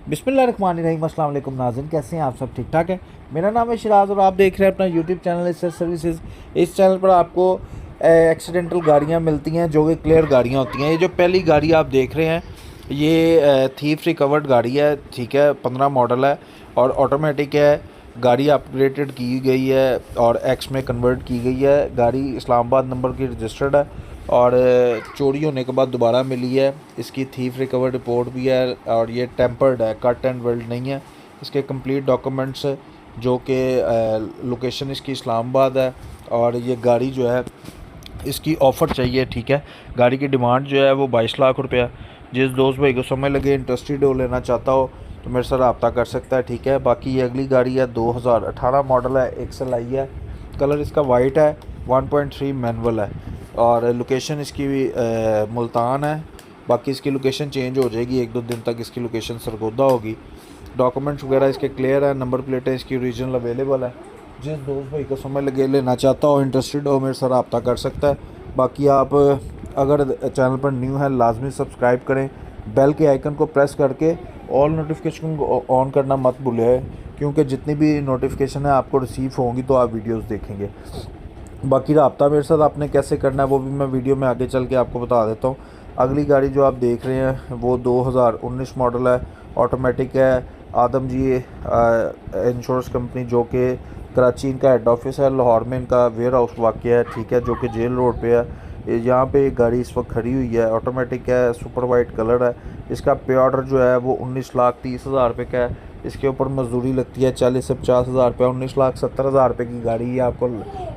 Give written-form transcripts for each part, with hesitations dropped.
बिस्मिल्लाहिर्रहमानिर्रहीम। अस्सलाम वालेकुम नाज़रीन, कैसे हैं आप सब? ठीक ठाक है। मेरा नाम है शिराज और आप देख रहे हैं अपना यूट्यूब चैनल एसएस सर्विसेज। इस चैनल पर आपको एक्सीडेंटल गाड़ियां मिलती हैं जो कि क्लियर गाड़ियां होती हैं। ये जो पहली गाड़ी आप देख रहे हैं ये थीफ रिकवर्ड गाड़ी है, ठीक है। 15 मॉडल है और ऑटोमेटिक है। गाड़ी अपग्रेडेड की गई है और एक्स में कन्वर्ट की गई है। गाड़ी इस्लामाबाद नंबर की रजिस्टर्ड है और चोरी होने के बाद दोबारा मिली है। इसकी थीफ रिकवर रिपोर्ट भी है और ये टेम्पर्ड है, कट एंड वेल्ड नहीं है। इसके कंप्लीट डॉक्यूमेंट्स जो कि लोकेशन इसकी इस्लामाबाद है और ये गाड़ी जो है इसकी ऑफ़र चाहिए, ठीक है। गाड़ी की डिमांड जो है वो 22 लाख रुपया। जिस दोस्त भाई को समय लगे, इंटरेस्टेड हो, लेना चाहता हो तो मेरे से रब्ता कर सकता है, ठीक है। बाकी ये अगली गाड़ी है, 2018 मॉडल है, एक्सल आई है। कलर इसका वाइट है, 1.3 मैनुअल है और लोकेशन इसकी मुल्तान है। बाकी इसकी लोकेशन चेंज हो जाएगी, 1-2 दिन तक इसकी लोकेशन सरगोदा होगी। डॉक्यूमेंट्स वगैरह इसके क्लियर है, नंबर प्लेटें इसकी ओरिजिनल अवेलेबल है। जिस दोस्त भाई को समय लगे, लेना चाहता हो, इंटरेस्टेड हो, मेरे से रब्ता कर सकता है। बाकी आप अगर चैनल पर न्यू है लाजमी सब्सक्राइब करें, बेल के आइकन को प्रेस करके ऑल नोटिफिकेशन को ऑन करना मत भूलें, क्योंकि जितनी भी नोटिफिकेशन है आपको रिसीव होंगी तो आप वीडियोस देखेंगे। बाकी रब्ता मेरे साथ आपने कैसे करना है वो भी मैं वीडियो में आगे चल के आपको बता देता हूँ। अगली गाड़ी जो आप देख रहे हैं वो 2019 मॉडल है, ऑटोमेटिक है। आदम जी इंश्योरेंस कंपनी जो कि कराची इनका हेड ऑफिस है, लाहौर में इनका वेयर हाउस वाक़या है, ठीक है, जो कि जेल रोड पे है। यहाँ पे एक गाड़ी इस वक्त खड़ी हुई है, ऑटोमेटिक है, सुपर वाइट कलर है। इसका पे ऑर्डर जो है वो 19,30,000 रुपये का है। इसके ऊपर मजदूरी लगती है 40 से 50,000 रुपये। 19,70,000 रुपये की गाड़ी आपको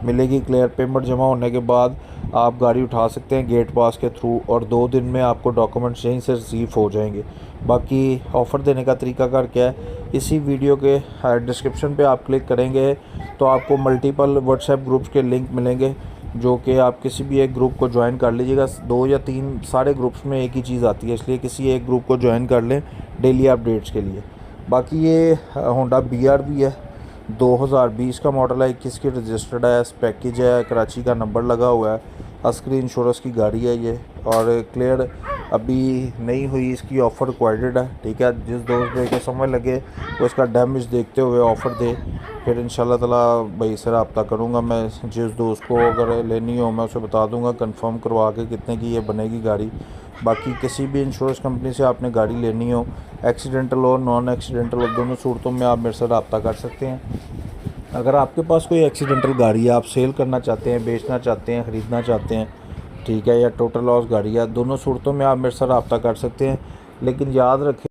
मिलेगी। क्लियर पेमेंट जमा होने के बाद आप गाड़ी उठा सकते हैं गेट पास के थ्रू और 2 दिन में आपको डॉक्यूमेंट्स यहीं से रिसीव हो जाएंगे। बाकी ऑफ़र देने का तरीकाकार क्या है, इसी वीडियो के डिस्क्रिप्शन पे आप क्लिक करेंगे तो आपको मल्टीपल व्हाट्सएप ग्रुप्स के लिंक मिलेंगे, जो कि आप किसी भी एक ग्रुप को ज्वाइन कर लीजिएगा। 2 या 3 सारे ग्रुप्स में एक ही चीज़ आती है, इसलिए किसी एक ग्रुप को ज्वाइन कर लें डेली अपडेट्स के लिए। बाकी ये होंडा BR भी है, 2020 का मॉडल है, 21 की रजिस्टर्ड है, पैकेज है, कराची का नंबर लगा हुआ है, अस्करी इंश्योरेंस की गाड़ी है ये और क्लियर अभी नहीं हुई। इसकी ऑफ़र रिक्वायर्ड है, ठीक है। जिस दोस्त भाई को समय लगे वो इसका डैमेज देखते हुए ऑफ़र दे, फिर इंशाल्लाह ताला भाई से रब्ता करूँगा मैं। जिस दोस्त को अगर लेनी हो मैं उसे बता दूँगा कंफर्म करवा के कितने की ये बनेगी गाड़ी। बाकी किसी भी इंश्योरेंस कंपनी से आपने गाड़ी लेनी हो, एक्सीडेंटल हो, नॉन एक्सीडेंटल हो, दोनों सूरतों में आप मेरे से रब्ता कर सकते हैं। अगर आपके पास कोई एक्सीडेंटल गाड़ी है, आप सेल करना चाहते हैं, बेचना चाहते हैं, ख़रीदना चाहते हैं, ठीक है, या टोटल लॉस गाड़ी है, दोनों सूरतों में आप मेरे से रब्ता कर सकते हैं। लेकिन याद रखें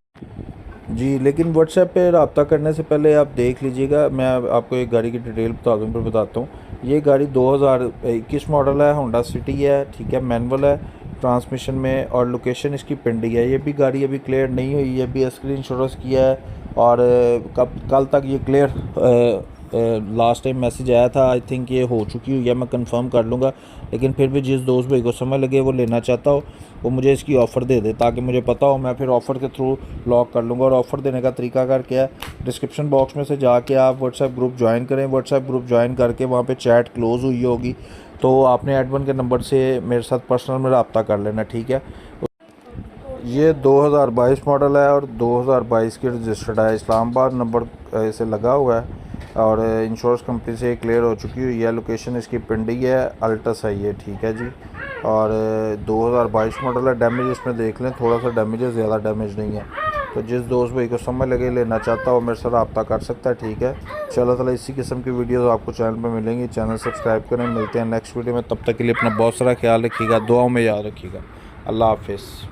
जी, लेकिन व्हाट्सएप पे रब्ता करने से पहले आप देख लीजिएगा। मैं आपको एक गाड़ी की डिटेल बता दूँ, फिर बताता हूँ। ये गाड़ी 2021 मॉडल है, होंडा सिटी है, ठीक है, मैनुअल है, ट्रांसमिशन में और लोकेशन इसकी पिंडी है। ये भी गाड़ी अभी क्लियर नहीं हुई है, अभी स्क्रीन इंश्योरेंस किया है और कल तक ये क्लियर लास्ट टाइम मैसेज आया था, आई थिंक ये हो चुकी हुई है, मैं कंफर्म कर लूँगा। लेकिन फिर भी जिस दोस्त भाई को समय लगे वो लेना चाहता हो वो मुझे इसकी ऑफ़र दे दे, ताकि मुझे पता हो, मैं फिर ऑफ़र के थ्रू लॉक कर लूँगा। और ऑफ़र देने का तरीका कर क्या है, डिस्क्रिप्शन बॉक्स में से जाके आप व्हाट्सएप ग्रुप ज्वाइन करें। व्हाट्सएप ग्रुप ज्वाइन करके वहाँ पे चैट क्लोज़ हुई होगी तो आपने एडमिन के नंबर से मेरे साथ पर्सनल में रब्ता कर लेना, ठीक है। ये 2022 मॉडल है और 2022 की रजिस्टर्ड है, इस्लामाबाद नंबर इसे लगा हुआ है और इंश्योरेंस कंपनी से क्लियर हो चुकी हुई है। लोकेशन इसकी पिंडी है, अल्टस है ये, ठीक है जी। और 2022 मॉडल है। डैमेज इसमें देख लें, थोड़ा सा डैमेज है, ज़्यादा डैमेज नहीं है। तो जिस दोस्त भाई को समय लगे, लेना चाहता हो, मेरे से रब्ता कर सकता है, ठीक है। चलो ताला इसी किस्म की वीडियोस आपको चैनल पर मिलेंगी। चैनल सब्सक्राइब करें। मिलते हैं नेक्स्ट वीडियो में, तब तक के लिए अपना बहुत सारा ख्याल रखिएगा, दुआओं में याद रखिएगा। अल्लाह हाफिज़।